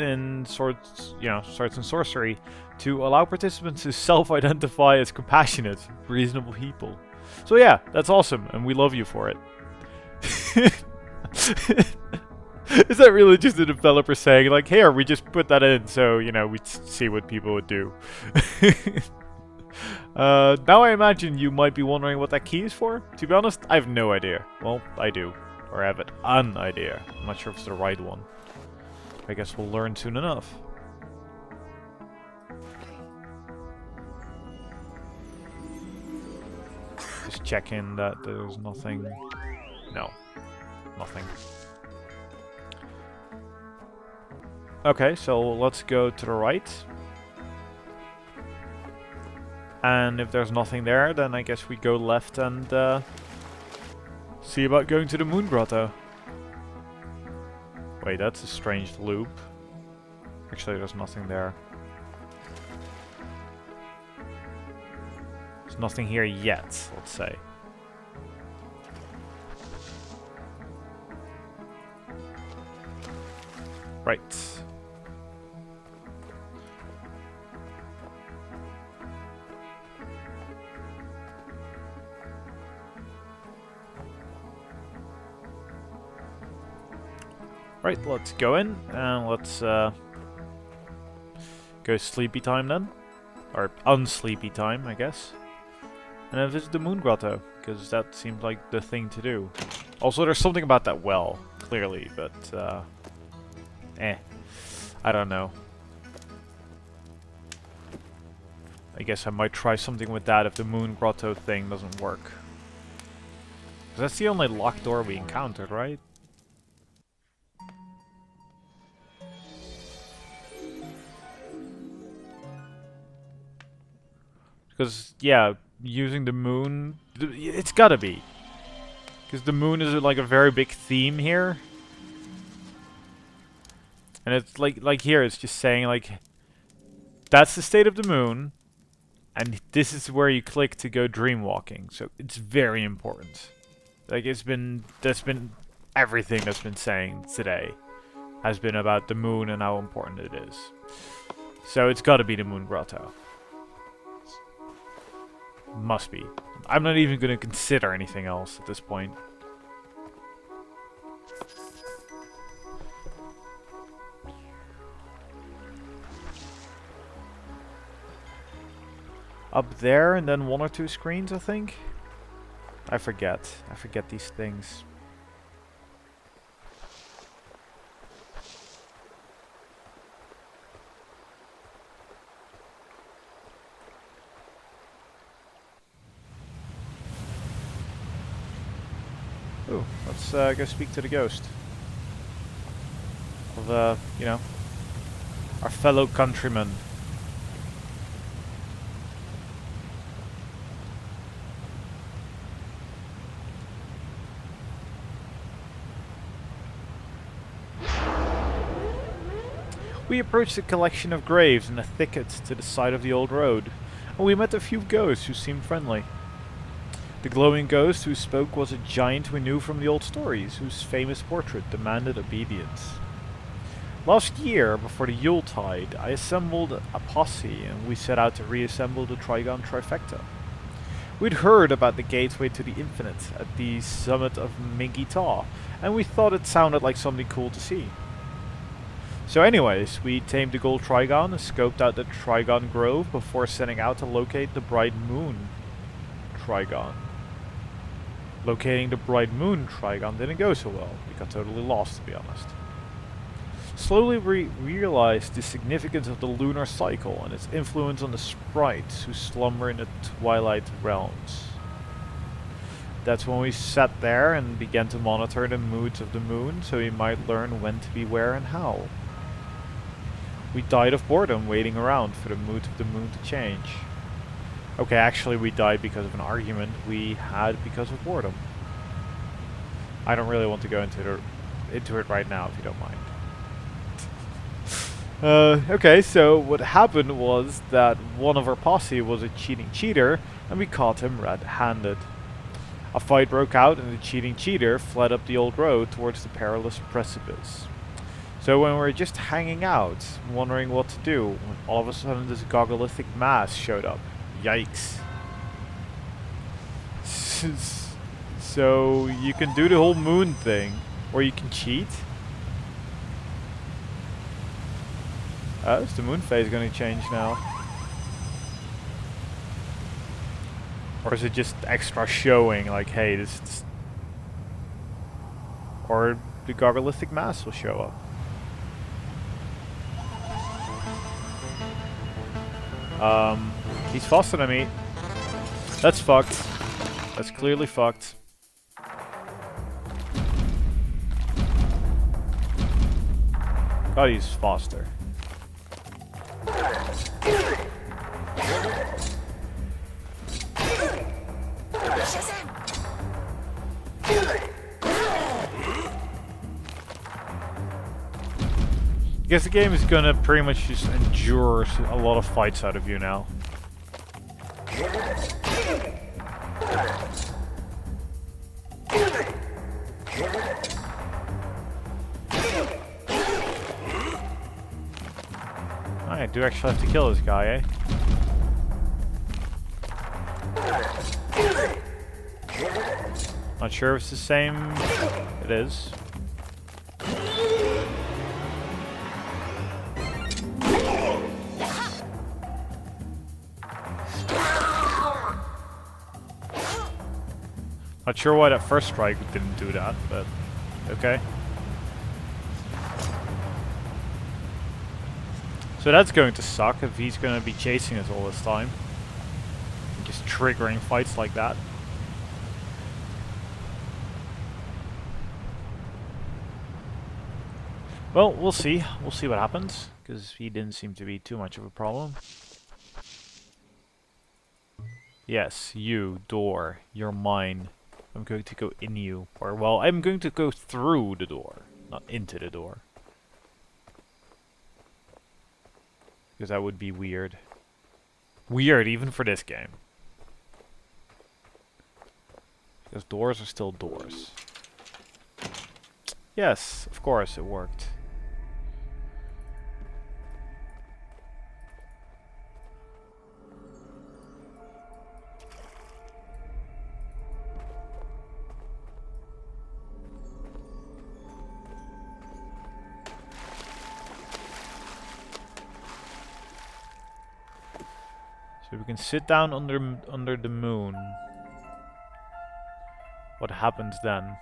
in Swords, Swords and Sorcery to allow participants to self-identify as compassionate, reasonable people. So yeah, that's awesome, and we love you for it. Is that really just the developer saying, like, here, we just put that in so, we'd see what people would do? Now I imagine you might be wondering what that key is for. To be honest, I have no idea. Well, I do. Or I have an idea. I'm not sure if it's the right one. I guess we'll learn soon enough. Just checking that there's nothing... No. Nothing. Okay, so let's go to the right. And if there's nothing there, then I guess we go left and see about going to the Moon Grotto. Wait, that's a strange loop. Actually, there's nothing there. There's nothing here yet, let's say. Right. Right, let's go in, and let's go sleepy time then. Or unsleepy time, I guess. And then visit the Moon Grotto, because that seems like the thing to do. Also, there's something about that well, clearly, but, I don't know. I guess I might try something with that if the Moon Grotto thing doesn't work. 'Cause that's the only locked door we encountered, right? Because, yeah, using the moon... It's gotta be. Because the moon is like a very big theme here. And it's like here, it's just saying like... That's the state of the moon. And this is where you click to go dreamwalking. So it's very important. Like that's been everything that's been saying today. Has been about the moon and how important it is. So it's gotta be the Moon Grotto. Must be. I'm not even going to consider anything else at this point. Up there and then 1 or 2 screens, I think? I forget. I forget these things. Ooh, let's go speak to the ghost of, our fellow countrymen. We approached a collection of graves in a thicket to the side of the old road, and we met a few ghosts who seemed friendly. The glowing ghost who spoke was a giant we knew from the old stories, whose famous portrait demanded obedience. Last year, before the Yuletide, I assembled a posse and we set out to reassemble the Trigon Trifecta. We'd heard about the gateway to the infinite at the summit of Mingita, and we thought it sounded like something cool to see. So anyways, we tamed the gold Trigon and scoped out the Trigon Grove before setting out to locate the bright moon Trigon. Locating the bright moon Trigon didn't go so well. We got totally lost, to be honest. Slowly we realized the significance of the lunar cycle and its influence on the sprites who slumber in the twilight realms. That's when we sat there and began to monitor the moods of the moon so we might learn when to be where and how. We died of boredom waiting around for the mood of the moon to change. Okay, actually we died because of an argument we had because of boredom. I don't really want to go into it right now if you don't mind. Okay, so what happened was that one of our posse was a cheating cheater and we caught him red-handed. A fight broke out and the cheating cheater fled up the old road towards the perilous precipice. So when we're just hanging out, wondering what to do, all of a sudden this gogolithic mass showed up. Yikes. So you can do the whole moon thing, or you can cheat. Is the moon phase going to change now? Or is it just extra showing, like, hey, this... Or the gogolithic mass will show up. He's faster than me. That's fucked. That's clearly fucked. God, he's faster. I guess the game is gonna pretty much just endure a lot of fights out of you now. I do actually have to kill this guy, eh? Not sure if it's the same. It is. Not sure why that first strike didn't do that, but okay. So that's going to suck if he's going to be chasing us all this time. Just triggering fights like that. Well, we'll see. We'll see what happens, because he didn't seem to be too much of a problem. Yes, you, door, you're mine. I'm going to go in you. Or, well, I'm going to go through the door, not into the door. Because that would be weird. Weird, even for this game. Because doors are still doors. Yes, of course, it worked. So we can sit down under the moon. What happens then?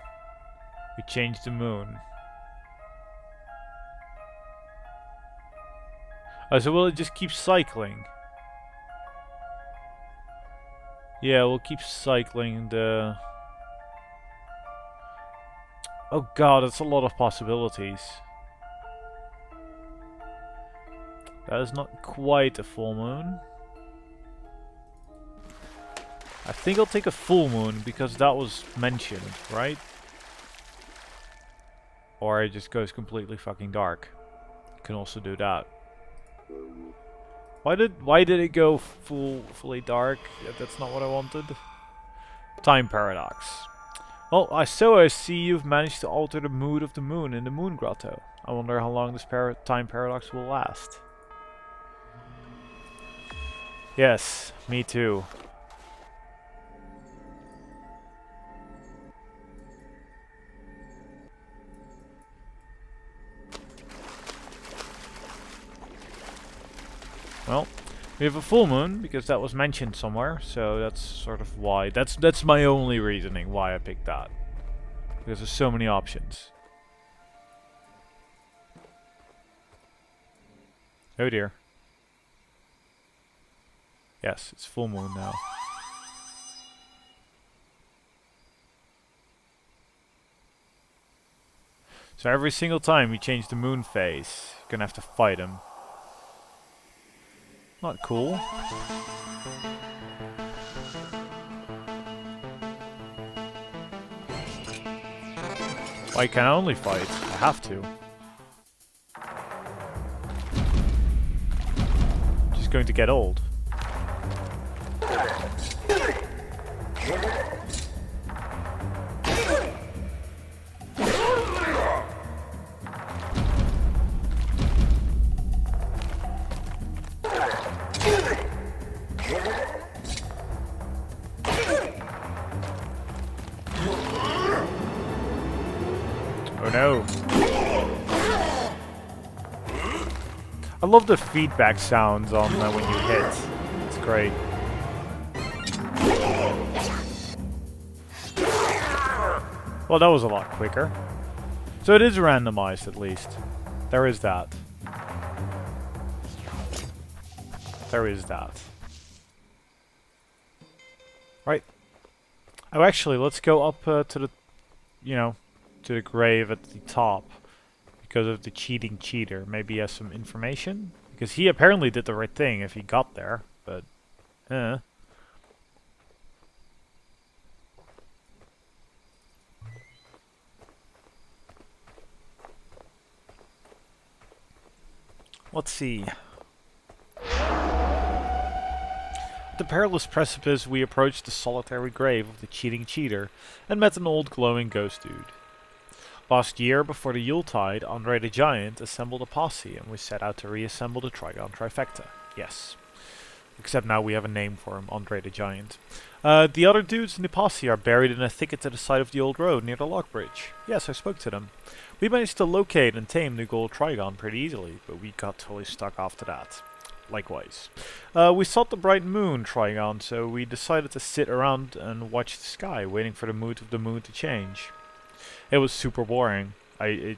We change the moon. Oh, so will it just keep cycling? Yeah, we'll keep cycling the... Oh god, that's a lot of possibilities. That is not quite a full moon. I think I'll take a full moon because that was mentioned, right? Or it just goes completely fucking dark. You can also do that. Why did it go fully dark? Yeah, that's not what I wanted. Time paradox. Well, I see you've managed to alter the mood of the moon in the moon grotto. I wonder how long this time paradox will last. Yes, me too. Well, we have a full moon because that was mentioned somewhere, so that's sort of why. That's my only reasoning why I picked that. Because there's so many options. Oh dear. Yes, it's full moon now. So every single time we change the moon phase, you're gonna have to fight him. Not cool. I can only fight. I have to. Just going to get old. I love the feedback sounds on when you hit. It's great. Well, that was a lot quicker. So it is randomized, at least. There is that. There is that. Right. Oh, actually, let's go up to the, you know, to the grave at the top. Because of the cheating cheater. Maybe he has some information? Because he apparently did the right thing if he got there. But, Let's see. At the perilous precipice, we approached the solitary grave of the cheating cheater and met an old glowing ghost dude. Last year, before the Yuletide, Andre the Giant assembled a posse and we set out to reassemble the Trigon Trifecta. Yes. Except now we have a name for him, Andre the Giant. The other dudes in the posse are buried in a thicket to the side of the old road near the lock bridge. Yes, I spoke to them. We managed to locate and tame the gold Trigon pretty easily, but we got totally stuck after that. Likewise. We sought the bright moon Trigon, so we decided to sit around and watch the sky, waiting for the mood of the moon to change. It was super boring. I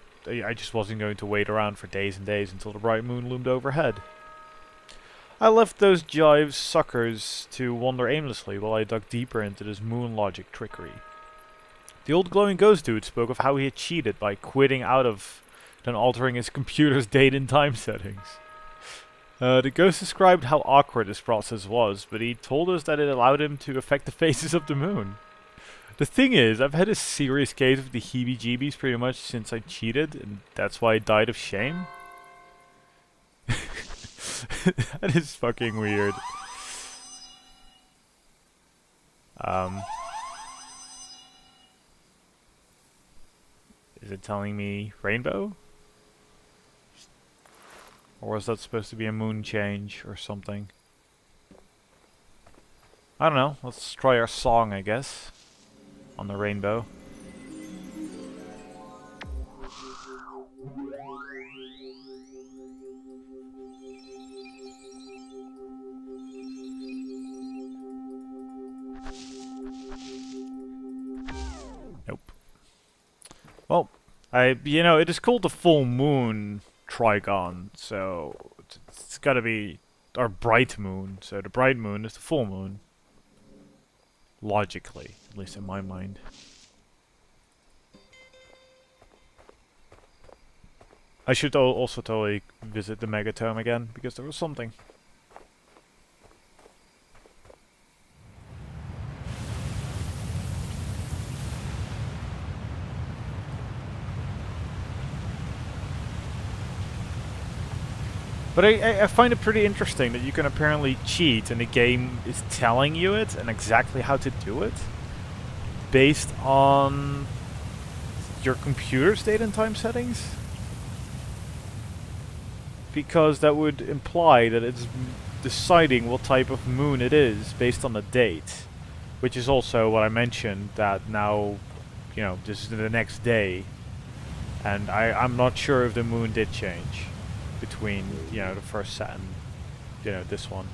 just wasn't going to wait around for days and days until the bright moon loomed overhead. I left those jive suckers to wander aimlessly while I dug deeper into this moon logic trickery. The old glowing ghost dude spoke of how he had cheated by quitting out of, then altering his computer's date and time settings. The ghost described how awkward this process was, but he told us that it allowed him to affect the phases of the moon. The thing is, I've had a serious case of the heebie-jeebies pretty much since I cheated, and that's why I died of shame. That is fucking weird. Is it telling me rainbow? Or was that supposed to be a moon change or something? I don't know. Let's try our song, I guess. On the rainbow. Nope. Well, it is called the full moon Trigon, so it's gotta be our bright moon. So the bright moon is the full moon. Logically, at least in my mind. I should also totally visit the Megatome again, because there was something. But I find it pretty interesting that you can apparently cheat and the game is telling you it and exactly how to do it based on your computer's date and time settings. Because that would imply that it's deciding what type of moon it is based on the date. Which is also what I mentioned, that now, this is the next day. And I'm not sure if the moon did change between, the first set and, this one.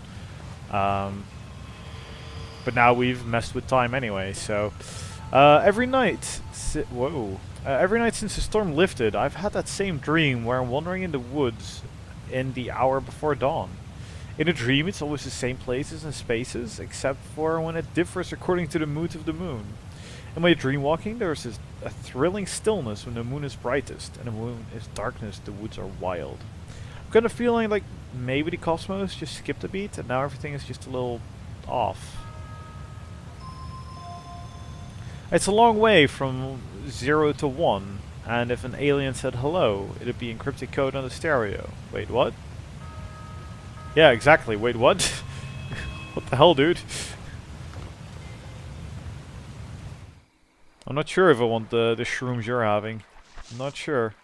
But now we've messed with time anyway, so... every night... every night since the storm lifted, I've had that same dream where I'm wandering in the woods in the hour before dawn. In a dream, it's always the same places and spaces, except for when it differs according to the mood of the moon. In my dream walking, there's a thrilling stillness when the moon is brightest, and the moon is darkness, the woods are wild. I'm kind of feeling like maybe the cosmos just skipped a beat, and now everything is just a little off. It's a long way from 0 to 1, and if an alien said hello, it'd be encrypted code on the stereo. Wait, what? Yeah, exactly. Wait, what? What the hell, dude? I'm not sure if I want the shrooms you're having. I'm not sure.